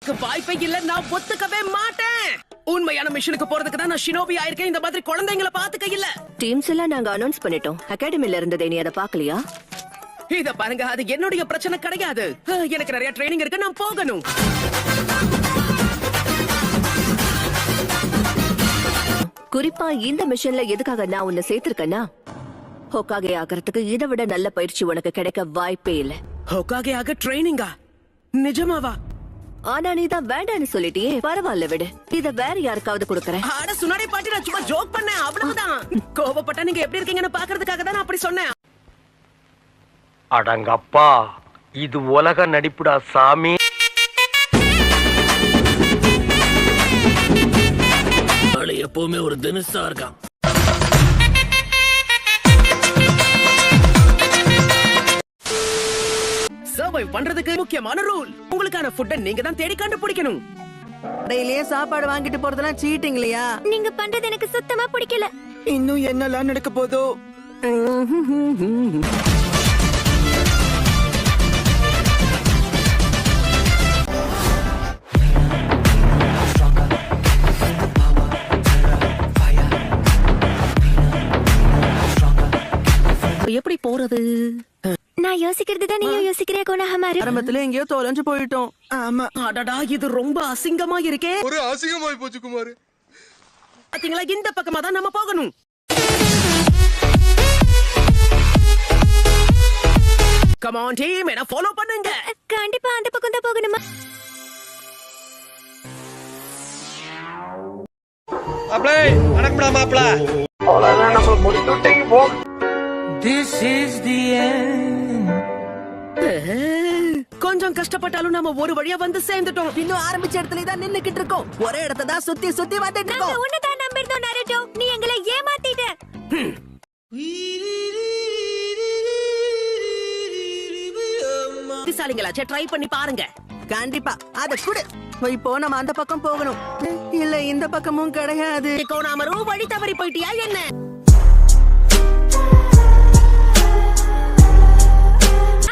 அதுக்கு வாய்ப்பே இல்ல. நான் ஒத்துக்கவே மாட்டேன். உண்மையான மிஷனுக்கு போறதுக்கு தான் நான் ஷினோபி ஆயிருக்கேன். இந்த மாதிரி குழந்தைங்களை பாத்துக்க இல்ல. டீம்ஸ் எல்லாம் நாங்க அனௌன்ஸ் பண்ணிட்டோம். அகாடமில இருந்ததே, நீ அதை பாக்கலையா? இத பாருங்க, அது என்னுடைய பிரச்சனை கிடையாது. எனக்கு நிறைய ட்ரைனிங் இருக்கு, நான் போகணும். குறிப்பா இந்த மிஷன்ல எதுக்காக நான் உன்னை சேர்த்திருக்கேன்னா, ஹோக்காகே ஆகிறதுக்கு இதை விட நல்ல பயிற்சி உனக்கு கிடைக்க வாய்ப்பே இல்ல. ஹோக்காகே ஆக ட்ரைனிங்கா? நிஜமாவா? ஆனா நீ தான் வேண்டான்னு சொல்லிட்டியே. பரவாயில்ல விடு, இத வேற யாருக்காவது கொடுக்கறேன். ஆட சுனாடி பாட்டி, நான் சும்மா ஜோக் பண்ணேன், அவ்வளவுதான். கோபப்பட்டா நீங்க எப்படி இருக்கீங்கன்னு பாக்குறதுக்காக தான் நான் அப்படி சொன்னேன். அடங்கப்பா, இது உலக நடிப்புடா சாமி. எப்பவுமே ஒரு தினசா இருக்கான். சர்வைவ் பண்றதுக்கு முக்கியமான ரூல், உங்களுக்கான ஃபுட்டை நீங்க தான் தேடி கண்டுபிடிக்கணும். டெய்லியே சாப்பாடு வாங்கிட்டு போறதெல்லாம் சீட்டிங் இல்லையா? நீங்க பண்றது எனக்கு சுத்தமா பிடிக்கல. இன்னும் என்னெல்லாம் நடக்க போதோ? எப்படி போறது? நான் யோசிக்கிறது தான் நீயும் யோசிக்கிறியா கோனஹமாரு? ஆரம்பத்துல எங்கேயோ தொலைஞ்சு போயிட்டோம். ஆமா. அடடா, இது ரொம்ப அசிங்கமா இருக்கே. ஒரு அசிங்கமாய் போச்சு குமார். பாத்தீங்களா, இந்த பக்கமா தான் நம்ம போகணும். கம் ஆன் டீம், என்ன ஃபாலோ பண்ணுங்க. கண்டிப்பா அந்த பக்கம் தான் போகணுமா? மாப்ளே, வணக்கம்டா மாப்ள. அவ்வளவுதான், நம்ம முடிச்சுட்டீங்க போ. This is the end. கொஞ்சம் கஷ்டப்பட்டாலும் நம்ம ஒரு வழியா வந்து சேர்ந்துட்டோம். இன்னும் ஆரம்பிச்ச இடத்துல தான் நின்னுக்கிட்டு இருக்கோம். ஒரே இடத்தை தான் சுத்தி சுத்தி வந்துட்டு நாங்க இருக்கோம். உன்னதான் நம்பிருந்தோம் நருட்டோ. நீ எங்களை ஏமாத்திட்ட. புத்திசாலிங்களாச்சே, ட்ரை பண்ணி பாருங்க. கண்டிப்பா அத குடு. இப்போ நம்ம அந்த பக்கம் போகணும். இல்ல இந்த பக்கமும் கிடையாது. கோனாமரு, வழி தவறி போயிட்டியா என்ன?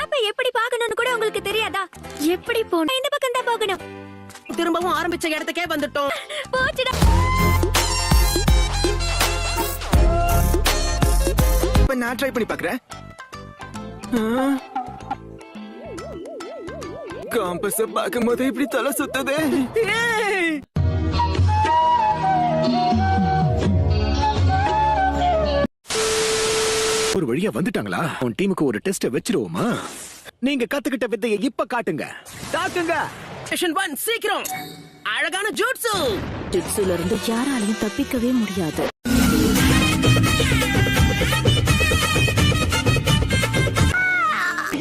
அப்ப எப்படி பார்க்கணும்னு கூட உங்களுக்கு தெரியாதா? எப்படி போகணும்? இந்த பக்கம் தான் போகணும். திரும்பவும் ஆரம்பிச்ச இடத்துக்கே வந்துட்டோம். போச்சுடா. இப்ப நான் ட்ரை பண்ணி பார்க்கறேன். காம்பஸ் பார்க்கும்போது இப்படி தலை சுத்துது. ஒரு வழியா வந்துட்டாங்களா? உன் டீமுக்கு ஒரு டெஸ்ட் வச்சிருவோமா? நீங்க கத்துக்கிட்ட வித்தையை இப்ப காட்டுங்க. தாக்குங்க. செஷன் 1 சீக்கிரம். அழகான ஜூட்சு. ஜுட்சுல இருந்து யாராலையும் தப்பிக்கவே முடியாது.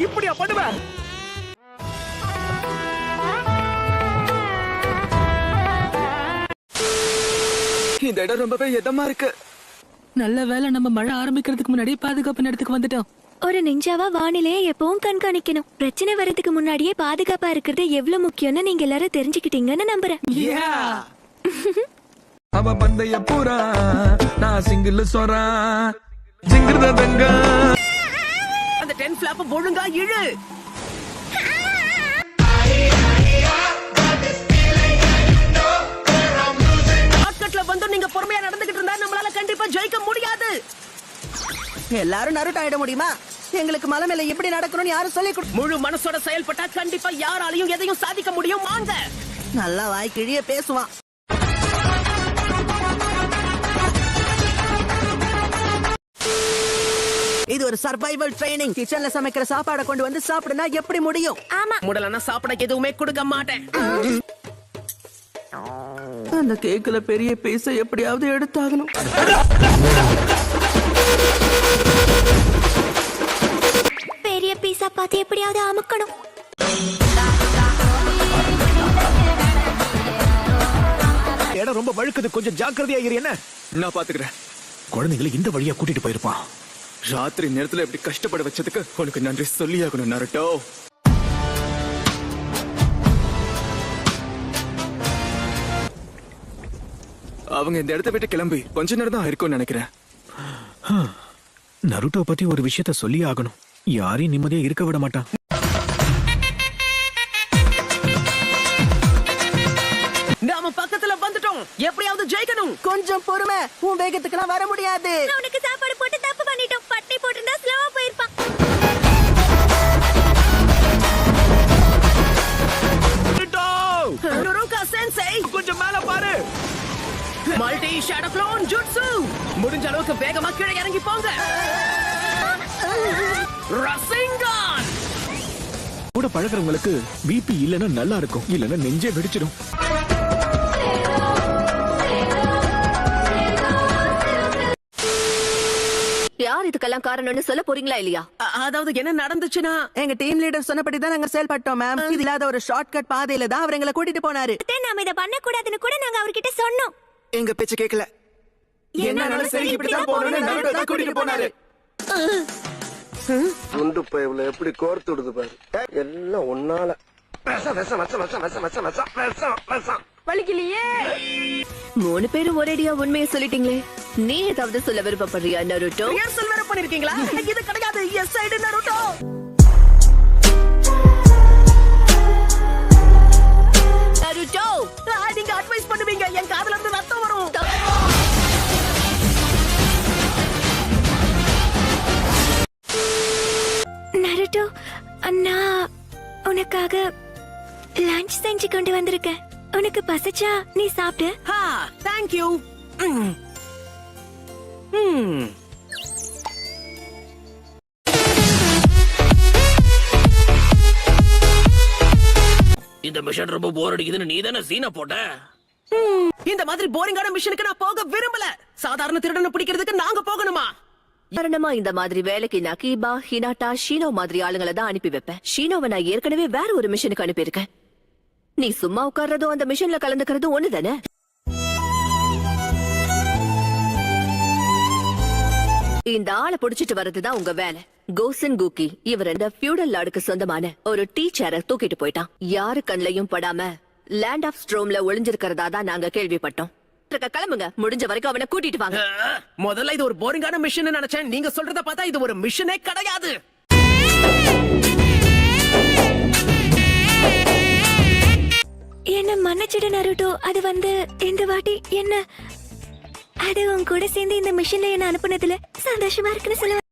இப்படியா பண்ணுவ? இந்த இடம் ரொம்பவே இதமா இருக்கு. நல்ல வேளை நம்ம மழை ஆரம்பிக்கிறதுக்கு முன்னாடியே பாதுகாப்பு இடத்துக்கு வந்துட்டோம். ஒரு நிஞ்சாவா வானிலையை எப்பவும் கண்காணிக்கணும். பிரச்சனை வரதுக்கு முன்னாடியே பாதுகாப்பா இருக்கிறது எவ்வளவு முக்கியம்னு நீங்க எல்லாரும் தெரிஞ்சுக்கிட்டீங்கன்னு நம்புறேன். அவ பந்தய பூரா நான் சிங்கிள் சொரா சிங்கிருதங்க. அந்த 10 ஃபிளாப் ஒழுங்கா இழு. ஷார்ட்கட்ல வந்து நீங்க பொறுமையா நடந்துகிட்டு இருந்தா நம்மளால கண்டிப்பா ஜெயிக்க முடியாது. எல்லாரும் நருட்டோ ஆயிட முடியுமா? எங்களுக்கு மலை மேல எப்படி நடக்கணும்னு யாரும் சொல்லி கொடு. முழு மனசோட செயல்பட்டா கண்டிப்பா யாராலையும் எதையும் சாதிக்க முடியும். வாங்க. நல்லா வாய் கிழிய பேசுவான். இது ஒரு சர்வைவல் ட்ரைனிங். கிச்சன்ல சமைக்கிற சாப்பாடை கொண்டு வந்து சாப்பிடுனா எப்படி முடியும்? ஆமா, முடலனா சாப்பிட எதுவுமே கொடுக்க மாட்டேன். அந்த கேக்குல பெரிய பீஸை எப்படியாவது எடுத்தாகணும். பெரிய பீஸா பார்த்து எப்படியாவது அமுக்கணும். இடம் ரொம்ப வழுக்குது, கொஞ்சம் ஜாக்கிரதையா இரு. என்ன? நான் பாத்துக்கிறேன். குழந்தைகளை இந்த வழியா கூட்டிட்டு போயிருப்பான். ராத்திரி நேரத்துல இப்படி கஷ்டப்பட வச்சதுக்கு உனக்கு நன்றி சொல்லியாகணும் நருட்டோ. அவங்க இந்த இடத்தை விட்டு கிளம்பி கொஞ்ச நேரம் தான் இருக்கும்னு நினைக்கிறேன். நருட்டோ பத்தி ஒரு விஷயத்த சொல்லி ஆகணும். யாரையும் நிம்மதியா இருக்க விட மாட்டான். போகணும். எப்படியாவது ஜெயிக்கணும். கொஞ்சம் பொறுமை, உன் வேகத்துக்குலாம் வர முடியாது. உனக்கு சாப்பாடு போட்டு தப்பு பண்ணிட்டோம். பட்டி போட்டுருந்தா ஸ்லோவா போயிருப்பான். நுருகா சென்சை, கொஞ்சம் மேல பாரு. Multi shadow clone jutsu. முடிஞ்ச அளவுக்கு வேகமா கீழே இறங்கி போங்க. ரசிங்கான். கூட பழகுறவங்களுக்கு பிபி இல்லனா நல்லா இருக்கும், இல்லனா நெஞ்சே வெடிச்சிடும். யார் இதுக்கெல்லாம் காரணம்னு சொல்ல போறீங்களா இல்லையா? அதாவது என்ன நடந்துச்சுன்னா, எங்க டீம் லீடர் சொன்னபடி தான் நாங்க செயல்பட்டோம் மேம். இது இல்லாத ஒரு ஷார்ட்கட் பாதையில தான் அவர் எங்களை கூட்டிட்டு போனாரு. நாம இத பண்ண கூடாதுன்னு கூட நாங்க அவர்கிட்ட சொன்னோம். எங்க பேச்சு கேட்கல. என்னாலும் சரி, இப்படிதான் போகணும்னு நடுவுல தான் கூட்டிட்டு போனாரு. துண்டு பைப்ல எப்படி கோர்த்து விடுது பாரு. எல்லாம் ஒன்னால விஷம் விஷம் விஷம் விஷம் விஷம் விஷம் விஷம் விஷம் விஷம். வலிக்கலையே. 3 பேரும் ஒரேடியா உண்மையை சொல்லிட்டீங்களே. நீ ஏதாவது சொல்ல விருப்பப்படுறியா நருட்டோ? ரிஹர்சல் வேற பண்ணிருக்கீங்களா? இது கிடையாது. எஸ் சைடு நருட்டோ. நருட்டோ, நீங்க அட்வைஸ் பண்ணுவீங்க, என் காதுல இருந்து ரத்தம் வரும். நருட்டோ, நான் உனக்காக லஞ்ச் செஞ்சு கொண்டு வந்திருக்கேன். உனக்கு பசிச்சா நீ சாப்பிடு. ஹா, thank you. இந்த மிஷன் ரொம்ப போர் அடிக்குதுன்னு நீ தானே சீனை போட்ட. இந்த மாதிரி போரிங்கான மிஷனுக்கு நான் போக விரும்பல. சாதாரண திருடனை பிடிக்கிறதுக்கு நாங்க போகணுமா? காரணமா இந்த மாதிரி வேலைக்கு நான் கீபா, ஹினாட்டா, ஷீனோ மாதிரி ஆளுங்களை தான் அனுப்பி வைப்பேன். ஷீனோவை நான் ஏற்கனவே வேற ஒரு மிஷனுக்கு அனுப்பியிருக்கேன். நீ சும்மா உட்கார்றதும் அந்த மிஷன்ல கலந்துக்கிறதும் ஒண்ணுதானே? இந்த ஆளை புடிச்சிட்டு வர்றதுதான் உங்க வேலை. கோசன் கூக்கி இவர் இந்த ஃபியூடல் லார்டுக்கு சொந்தமான ஒரு டீச்சரை தூக்கிட்டு போயிட்டான். யாரு கண்ணையும் படாம லேண்ட் ஆஃப் ஸ்ட்ரோம்ல ஒளிஞ்சிருக்கிறதா தான் நாங்க கேள்விப்பட்டோம். கிளம்புங்க, முடிஞ்ச வரைக்கும் அவனை கூட்டிட்டு வாங்க. முதல்ல இது ஒரு போரிங்கான மிஷன் நினைச்சேன். நீங்க சொல்றத பார்த்தா இது ஒரு மிஷனே கிடையாது. என்ன மன்னிச்சிடு நருட்டோ. அது இந்த வாட்டி என்ன அது உன் கூட சேர்ந்து இந்த மிஷன்ல என்ன அனுப்புனதுல சந்தோஷமா இருக்குன்னு சொல்ல.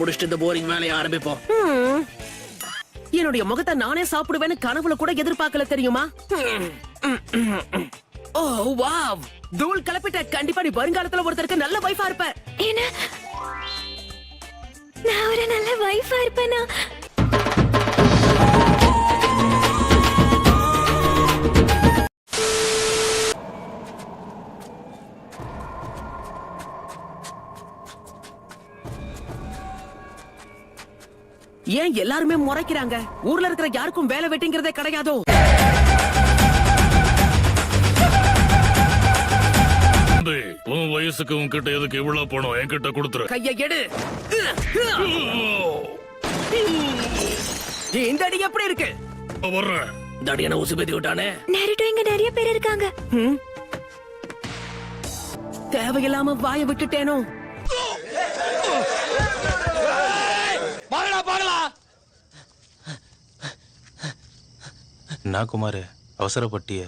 முடிச்சுட்டு இந்த போரிங் வேலையை ஆரம்பிப்போம். என்னுடைய முகத்தை நானே சாப்பிடுவேன்னு கனவுல கூட எதிர்பார்க்கல தெரியுமா? ஓ வாவ், தூள் கலப்பிட்ட. கண்டிப்பா நீ வருங்காலத்துல ஒருத்தருக்கு நல்ல வைஃபா இருப்ப. என்ன, நான் ஒரு நல்ல வைஃபா இருப்பேனா? ஏன் எல்லாருமே முறைக்கிறாங்க? ஊர்ல இருக்கிற யாருக்கும் வேலை வெட்டிங்கிறதே கிடையாதோ? உன் வயசுக்கு உன்கிட்ட எதுக்கு இவ்வளவு பணம்? என்கிட்ட கொடுத்துரு. கையை எடு. இந்த அடி எப்படி இருக்கு? வர்றேன். இந்த அடியான ஊசி பேத்தி விட்டானே. நருட்டோ, இங்க நிறைய பேர் இருக்காங்க. தேவையில்லாம வாய விட்டுட்டேனோ? என்ன குமார் அவசரப்பட்டிய?